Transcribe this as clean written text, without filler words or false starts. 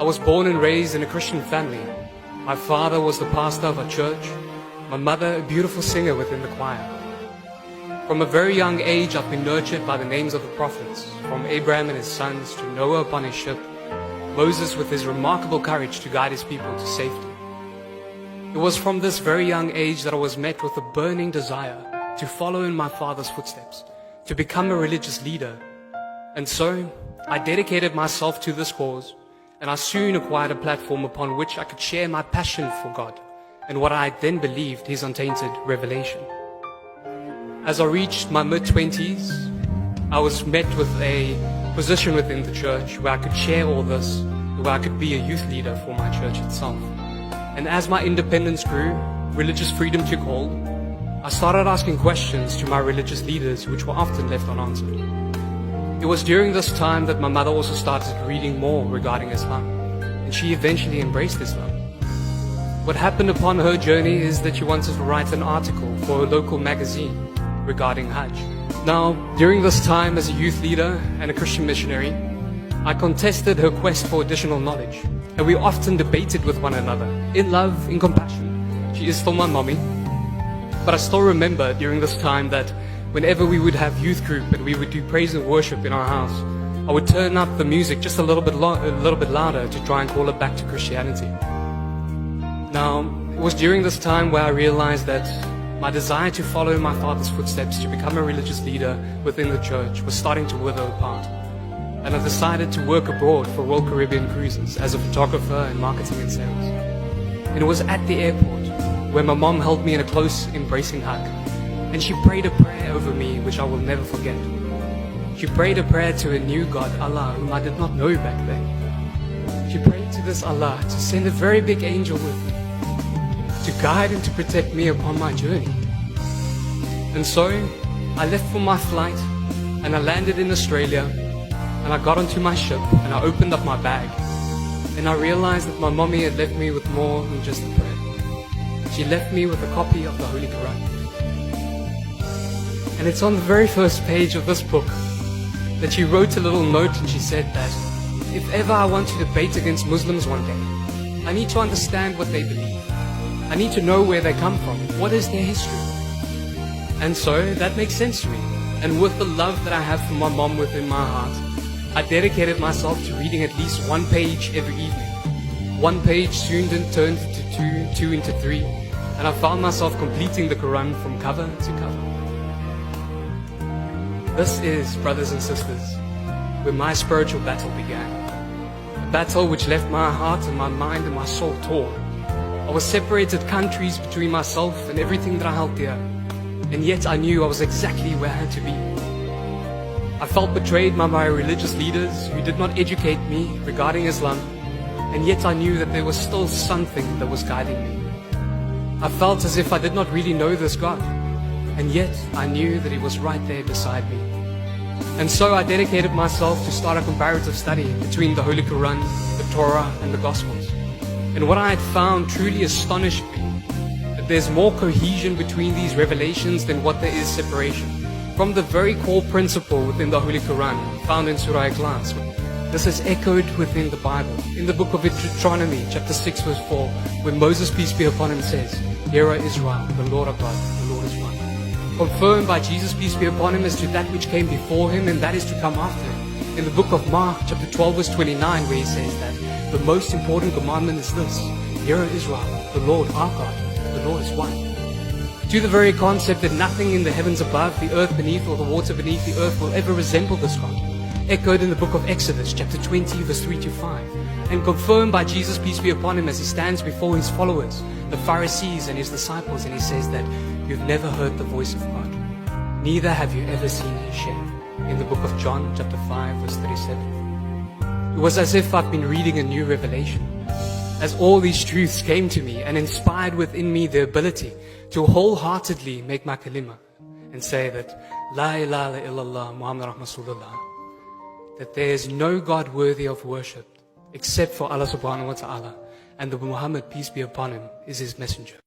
was born and raised in a Christian family. My father was the pastor of a church, my mother a beautiful singer within the choir. From a very young age, I've been nurtured by the names of the prophets, from Abraham and his sons to Noah upon his ship, Moses with his remarkable courage to guide his people to safety. It was from this very young age that I was met with a burning desire to follow in my father's footsteps, to become a religious leader. And so, I dedicated myself to this cause, and I soon acquired a platform upon which I could share my passion for God and what I then believed His untainted revelation. As I reached my mid-20s, I was met with a position within the church where I could share all this, where I could be a youth leader for my church itself. And as my independence grew, religious freedom took hold. I started asking questions to my religious leaders which were often left unanswered. It was during this time that my mother also started reading more regarding Islam, and she eventually embraced Islam. What happened upon her journey is that she wanted to write an article for a local magazine regarding Hajj. Now, during this time as a youth leader and a Christian missionary, I contested her quest for additional knowledge, and we often debated with one another, in love, in compassion. She is still my mommy, but I still remember during this time that whenever we would have youth group and we would do praise and worship in our house, I would turn up the music just a little bit louder to try and call her back to Christianity. Now, it was during this time where I realized that my desire to follow in my father's footsteps to become a religious leader within the church was starting to wither apart. And I decided to work abroad for Royal Caribbean Cruises as a photographer in marketing and sales. And it was at the airport where my mom held me in a close, embracing hug. And she prayed a prayer over me which I will never forget. She prayed a prayer to a new God, Allah, whom I did not know back then. She prayed to this Allah to send a very big angel with me, to guide and to protect me upon my journey. And so, I left for my flight, and I landed in Australia, and I got onto my ship, and I opened up my bag, and I realized that my mommy had left me with more than just a prayer. She left me with a copy of the Holy Quran. And it's on the very first page of this book that she wrote a little note, and she said that if ever I want to debate against Muslims one day, I need to understand what they believe. I need to know where they come from. What is their history? And so that makes sense to me. And with the love that I have for my mom within my heart, I dedicated myself to reading at least one page every evening. One page soon turned into two into three, and I found myself completing the Quran from cover to cover. This is, brothers and sisters, where my spiritual battle began. A battle which left my heart and my mind and my soul torn. I was separated countries between myself and everything that I held dear. And yet I knew I was exactly where I had to be. I felt betrayed by my religious leaders who did not educate me regarding Islam. And yet I knew that there was still something that was guiding me. I felt as if I did not really know this God. And yet I knew that He was right there beside me. And so I dedicated myself to start a comparative study between the Holy Quran, the Torah and the Gospels. And what I had found truly astonished me, that there's more cohesion between these revelations than what there is separation. From the very core principle within the Holy Quran, found in Surah Ikhlas, this is echoed within the Bible. In the book of Deuteronomy, chapter 6, verse 4, where Moses, peace be upon him, says, "Hear, O Israel, the Lord our God, the Lord is one." Confirmed by Jesus, peace be upon him, as to that which came before him and that is to come after him. In the book of Mark, chapter 12, verse 29, where he says that the most important commandment is this: Hear, O Israel, the Lord our God, the Lord is one. To the very concept that nothing in the heavens above, the earth beneath, or the water beneath the earth will ever resemble this God. Echoed in the book of Exodus, chapter 20, verse 3 to 5. And confirmed by Jesus, peace be upon him, as he stands before his followers, the Pharisees and his disciples, and he says that you've never heard the voice of God, neither have you ever seen his shape. In the book of John, chapter 5, verse 37. It was as if I've been reading a new revelation, as all these truths came to me and inspired within me the ability to wholeheartedly make my kalima and say that La ilaha illallah Muhammad Rasulullah, that there is no God worthy of worship except for Allah subhanahu wa ta'ala, and that Muhammad, peace be upon him, is his messenger.